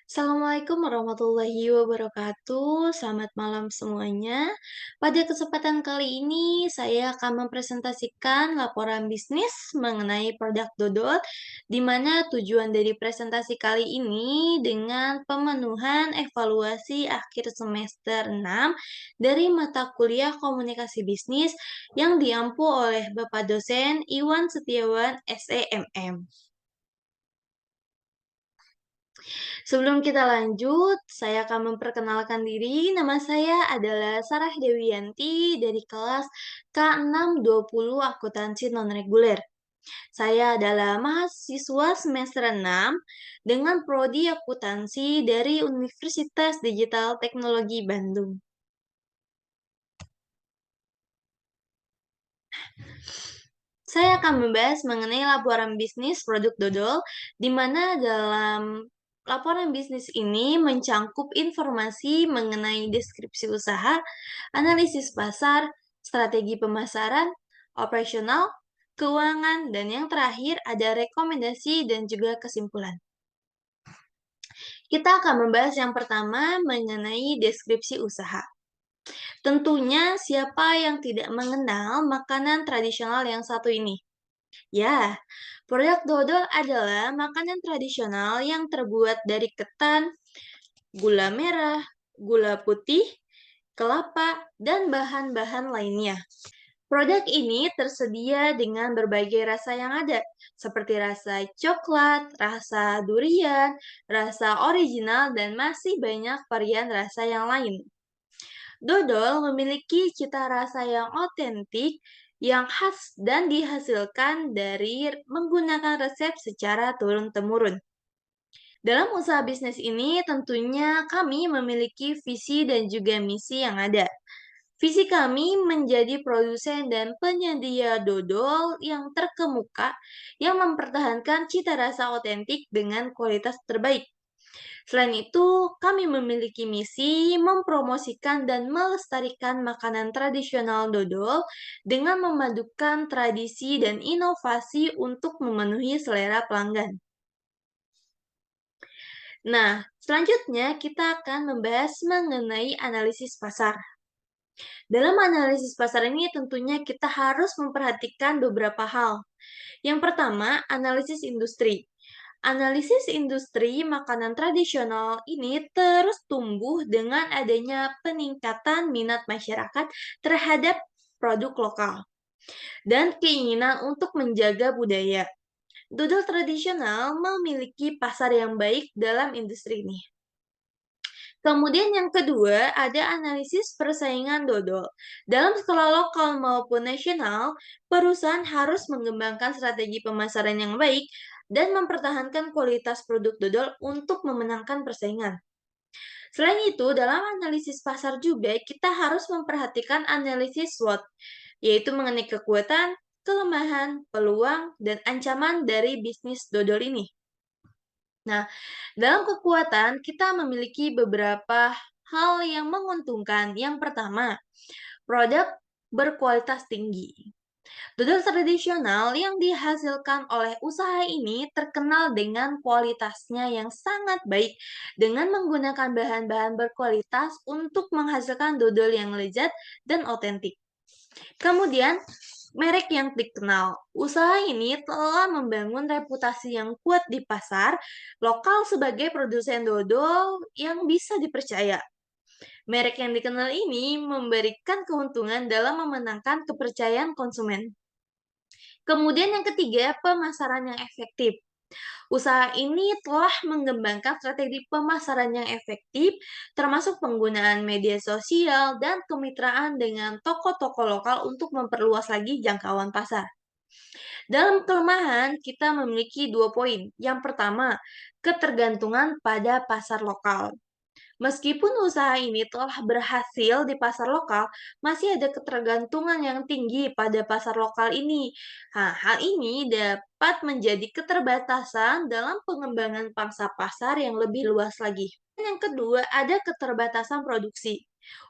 Assalamualaikum warahmatullahi wabarakatuh. Selamat malam semuanya. Pada kesempatan kali ini, saya akan mempresentasikan laporan bisnis mengenai produk Dodol, di mana tujuan dari presentasi kali ini dengan pemenuhan evaluasi akhir semester 6 dari mata kuliah komunikasi bisnis yang diampu oleh Bapak dosen Iwan Setiawan SEMM. Sebelum kita lanjut, saya akan memperkenalkan diri. Nama saya adalah Sarah Dewiyanti dari kelas K620 Akuntansi Non-Reguler. Saya adalah mahasiswa semester 6 dengan prodi akuntansi dari Universitas Digital Teknologi Bandung. Saya akan membahas mengenai laporan bisnis produk dodol, di mana dalam laporan bisnis ini mencangkup informasi mengenai deskripsi usaha, analisis pasar, strategi pemasaran, operasional, keuangan, dan yang terakhir ada rekomendasi dan juga kesimpulan. Kita akan membahas yang pertama mengenai deskripsi usaha. Tentunya siapa yang tidak mengenal makanan tradisional yang satu ini? Ya, produk dodol adalah makanan tradisional yang terbuat dari ketan, gula merah, gula putih, kelapa, dan bahan-bahan lainnya. Produk ini tersedia dengan berbagai rasa yang ada, seperti rasa coklat, rasa durian, rasa original, dan masih banyak varian rasa yang lain. Dodol memiliki cita rasa yang otentik, yang khas dan dihasilkan dari menggunakan resep secara turun-temurun. Dalam usaha bisnis ini, tentunya kami memiliki visi dan juga misi yang ada. Visi kami menjadi produsen dan penyedia dodol yang terkemuka yang mempertahankan cita rasa otentik dengan kualitas terbaik. Selain itu, kami memiliki misi mempromosikan dan melestarikan makanan tradisional dodol dengan memadukan tradisi dan inovasi untuk memenuhi selera pelanggan. Nah, selanjutnya kita akan membahas mengenai analisis pasar. Dalam analisis pasar ini tentunya kita harus memperhatikan beberapa hal. Yang pertama, analisis industri. Analisis industri makanan tradisional ini terus tumbuh dengan adanya peningkatan minat masyarakat terhadap produk lokal dan keinginan untuk menjaga budaya. Dodol tradisional memiliki pasar yang baik dalam industri ini. Kemudian yang kedua, ada analisis persaingan dodol. Dalam skala lokal maupun nasional, perusahaan harus mengembangkan strategi pemasaran yang baik dan mempertahankan kualitas produk dodol untuk memenangkan persaingan. Selain itu, dalam analisis pasar juga kita harus memperhatikan analisis SWOT, yaitu mengenai kekuatan, kelemahan, peluang, dan ancaman dari bisnis dodol ini. Nah, dalam kekuatan kita memiliki beberapa hal yang menguntungkan. Yang pertama, produk berkualitas tinggi. Dodol tradisional yang dihasilkan oleh usaha ini terkenal dengan kualitasnya yang sangat baik dengan menggunakan bahan-bahan berkualitas untuk menghasilkan dodol yang lezat dan otentik. Kemudian, merek yang dikenal. Usaha ini telah membangun reputasi yang kuat di pasar lokal sebagai produsen dodol yang bisa dipercaya. Merek yang dikenal ini memberikan keuntungan dalam memenangkan kepercayaan konsumen. Kemudian yang ketiga, pemasaran yang efektif. Usaha ini telah mengembangkan strategi pemasaran yang efektif, termasuk penggunaan media sosial dan kemitraan dengan toko-toko lokal untuk memperluas lagi jangkauan pasar. Dalam kelemahan, kita memiliki dua poin. Yang pertama, ketergantungan pada pasar lokal. Meskipun usaha ini telah berhasil di pasar lokal, masih ada ketergantungan yang tinggi pada pasar lokal ini. Nah, hal ini dapat menjadi keterbatasan dalam pengembangan pangsa pasar yang lebih luas lagi. Dan yang kedua, ada keterbatasan produksi.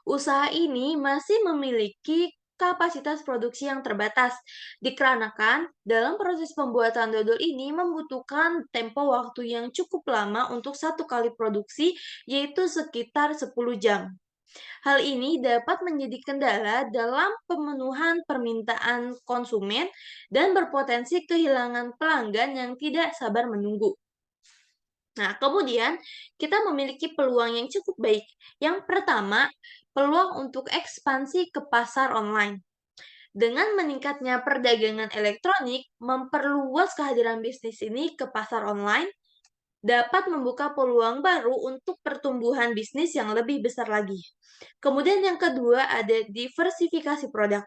Usaha ini masih memiliki kapasitas produksi yang terbatas. Dikarenakan dalam proses pembuatan dodol ini membutuhkan tempo waktu yang cukup lama untuk satu kali produksi, yaitu sekitar 10 jam. Hal ini dapat menjadi kendala dalam pemenuhan permintaan konsumen dan berpotensi kehilangan pelanggan yang tidak sabar menunggu. Nah, kemudian kita memiliki peluang yang cukup baik. Yang pertama, peluang untuk ekspansi ke pasar online. Dengan meningkatnya perdagangan elektronik, memperluas kehadiran bisnis ini ke pasar online dapat membuka peluang baru untuk pertumbuhan bisnis yang lebih besar lagi. Kemudian yang kedua ada diversifikasi produk.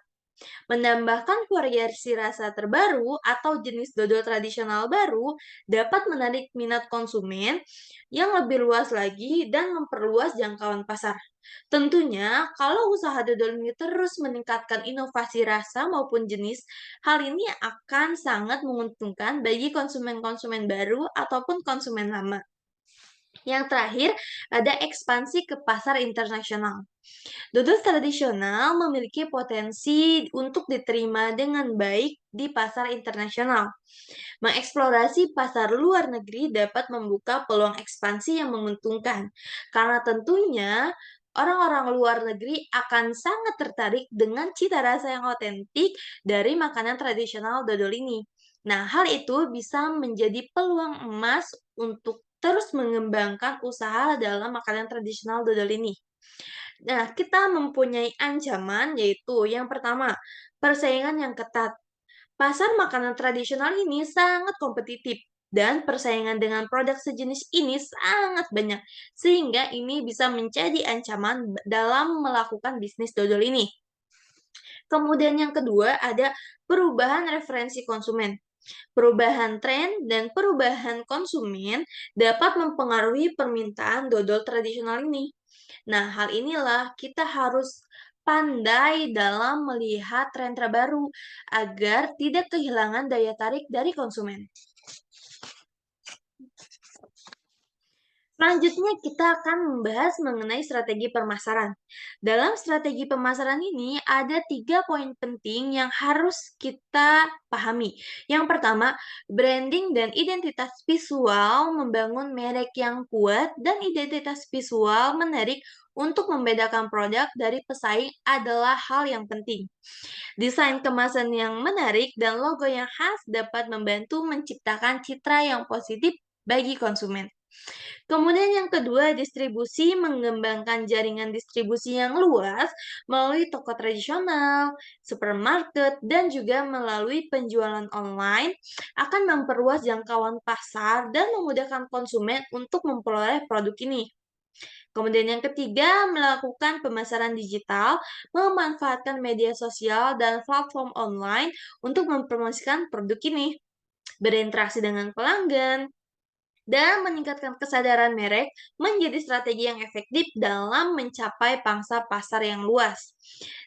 Menambahkan variasi rasa terbaru atau jenis dodol tradisional baru dapat menarik minat konsumen yang lebih luas lagi dan memperluas jangkauan pasar. Tentunya, kalau usaha dodol ini terus meningkatkan inovasi rasa maupun jenis, hal ini akan sangat menguntungkan bagi konsumen-konsumen baru ataupun konsumen lama. Yang terakhir, ada ekspansi ke pasar internasional. Dodol tradisional memiliki potensi untuk diterima dengan baik di pasar internasional. Mengeksplorasi pasar luar negeri dapat membuka peluang ekspansi yang menguntungkan, karena tentunya orang-orang luar negeri akan sangat tertarik dengan cita rasa yang otentik dari makanan tradisional dodol ini. Nah, hal itu bisa menjadi peluang emas untuk terus mengembangkan usaha dalam makanan tradisional dodol ini. Nah, kita mempunyai ancaman yaitu yang pertama, persaingan yang ketat. Pasar makanan tradisional ini sangat kompetitif dan persaingan dengan produk sejenis ini sangat banyak, sehingga ini bisa menjadi ancaman dalam melakukan bisnis dodol ini. Kemudian yang kedua ada perubahan referensi konsumen. Perubahan tren dan perubahan konsumen dapat mempengaruhi permintaan dodol tradisional ini. Nah, hal inilah kita harus pandai dalam melihat tren terbaru agar tidak kehilangan daya tarik dari konsumen. Selanjutnya kita akan membahas mengenai strategi pemasaran. Dalam strategi pemasaran ini ada 3 poin penting yang harus kita pahami. Yang pertama, branding dan identitas visual membangun merek yang kuat dan identitas visual menarik untuk membedakan produk dari pesaing adalah hal yang penting. Desain kemasan yang menarik dan logo yang khas dapat membantu menciptakan citra yang positif bagi konsumen. Kemudian yang kedua, distribusi mengembangkan jaringan distribusi yang luas melalui toko tradisional, supermarket, dan juga melalui penjualan online akan memperluas jangkauan pasar dan memudahkan konsumen untuk memperoleh produk ini. Kemudian yang ketiga, melakukan pemasaran digital, memanfaatkan media sosial dan platform online untuk mempromosikan produk ini, berinteraksi dengan pelanggan, dan meningkatkan kesadaran merek menjadi strategi yang efektif dalam mencapai pangsa pasar yang luas.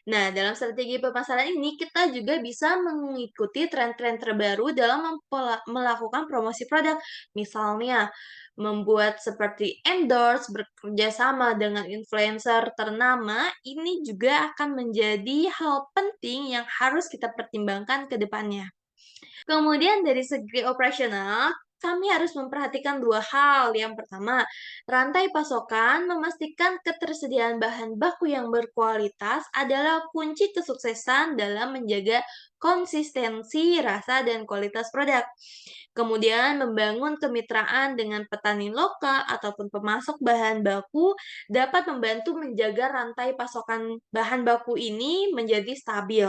Nah, dalam strategi pemasaran ini kita juga bisa mengikuti tren-tren terbaru dalam melakukan promosi produk. Misalnya, membuat seperti endorse, bekerja sama dengan influencer ternama, ini juga akan menjadi hal penting yang harus kita pertimbangkan ke depannya. Kemudian dari segi operasional, kami harus memperhatikan dua hal. Yang pertama, rantai pasokan memastikan ketersediaan bahan baku yang berkualitas adalah kunci kesuksesan dalam menjaga konsistensi rasa dan kualitas produk. Kemudian membangun kemitraan dengan petani lokal ataupun pemasok bahan baku dapat membantu menjaga rantai pasokan bahan baku ini menjadi stabil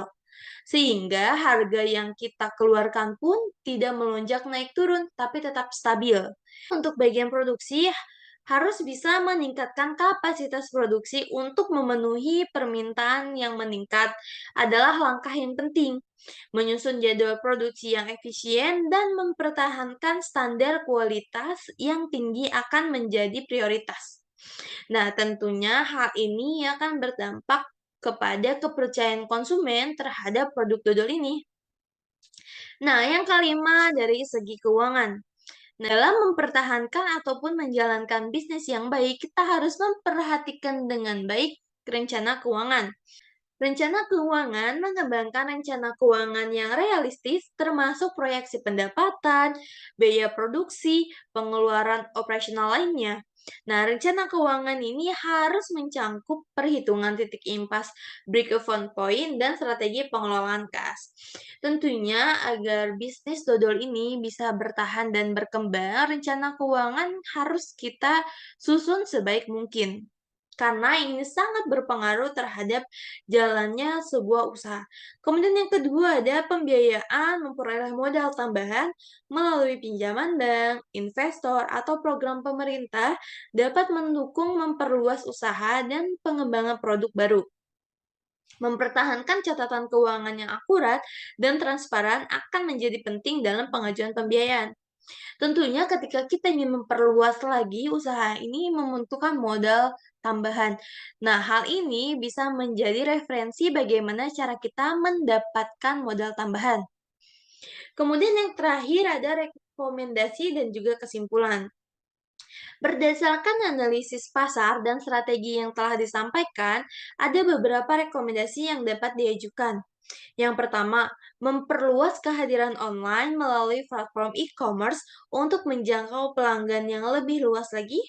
sehingga harga yang kita keluarkan pun tidak melonjak naik turun, tapi tetap stabil. Untuk bagian produksi, harus bisa meningkatkan kapasitas produksi untuk memenuhi permintaan yang meningkat adalah langkah yang penting. Menyusun jadwal produksi yang efisien dan mempertahankan standar kualitas yang tinggi akan menjadi prioritas. Nah, tentunya hal ini akan berdampak kepada kepercayaan konsumen terhadap produk dodol ini. Nah, yang kelima dari segi keuangan. Nah, dalam mempertahankan ataupun menjalankan bisnis yang baik, kita harus memperhatikan dengan baik rencana keuangan. Rencana keuangan mengembangkan rencana keuangan yang realistis, termasuk proyeksi pendapatan, biaya produksi, pengeluaran operasional lainnya. Nah, rencana keuangan ini harus mencangkup perhitungan titik impas, break-even point, dan strategi pengelolaan kas. Tentunya, agar bisnis dodol ini bisa bertahan dan berkembang, rencana keuangan harus kita susun sebaik mungkin. Karena ini sangat berpengaruh terhadap jalannya sebuah usaha. Kemudian yang kedua ada pembiayaan memperoleh modal tambahan melalui pinjaman bank, investor, atau program pemerintah dapat mendukung memperluas usaha dan pengembangan produk baru. Mempertahankan catatan keuangan yang akurat dan transparan akan menjadi penting dalam pengajuan pembiayaan. Tentunya ketika kita ingin memperluas lagi usaha ini membutuhkan modal tambahan. Nah, hal ini bisa menjadi referensi bagaimana cara kita mendapatkan modal tambahan. Kemudian yang terakhir ada rekomendasi dan juga kesimpulan. Berdasarkan analisis pasar dan strategi yang telah disampaikan, ada beberapa rekomendasi yang dapat diajukan. Yang pertama, memperluas kehadiran online melalui platform e-commerce untuk menjangkau pelanggan yang lebih luas lagi.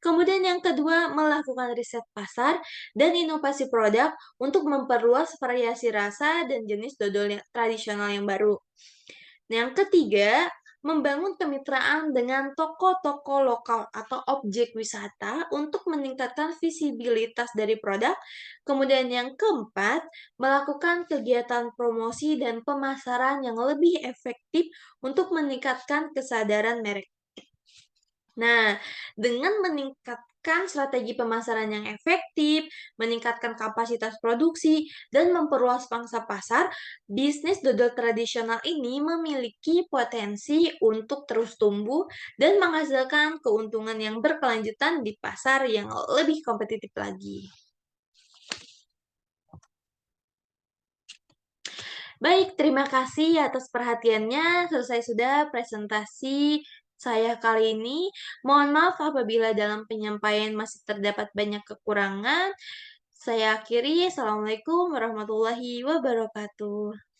Kemudian yang kedua, melakukan riset pasar dan inovasi produk untuk memperluas variasi rasa dan jenis dodol yang tradisional yang baru. Yang ketiga, membangun kemitraan dengan toko-toko lokal atau objek wisata untuk meningkatkan visibilitas dari produk. Kemudian yang keempat, melakukan kegiatan promosi dan pemasaran yang lebih efektif untuk meningkatkan kesadaran merek. Nah, dengan meningkatkan strategi pemasaran yang efektif, meningkatkan kapasitas produksi, dan memperluas pangsa pasar, bisnis dodol tradisional ini memiliki potensi untuk terus tumbuh dan menghasilkan keuntungan yang berkelanjutan di pasar yang lebih kompetitif lagi. Baik, terima kasih atas perhatiannya. Selesai sudah presentasi saya kali ini. Mohon maaf apabila dalam penyampaian masih terdapat banyak kekurangan. Saya akhiri. Assalamualaikum warahmatullahi wabarakatuh.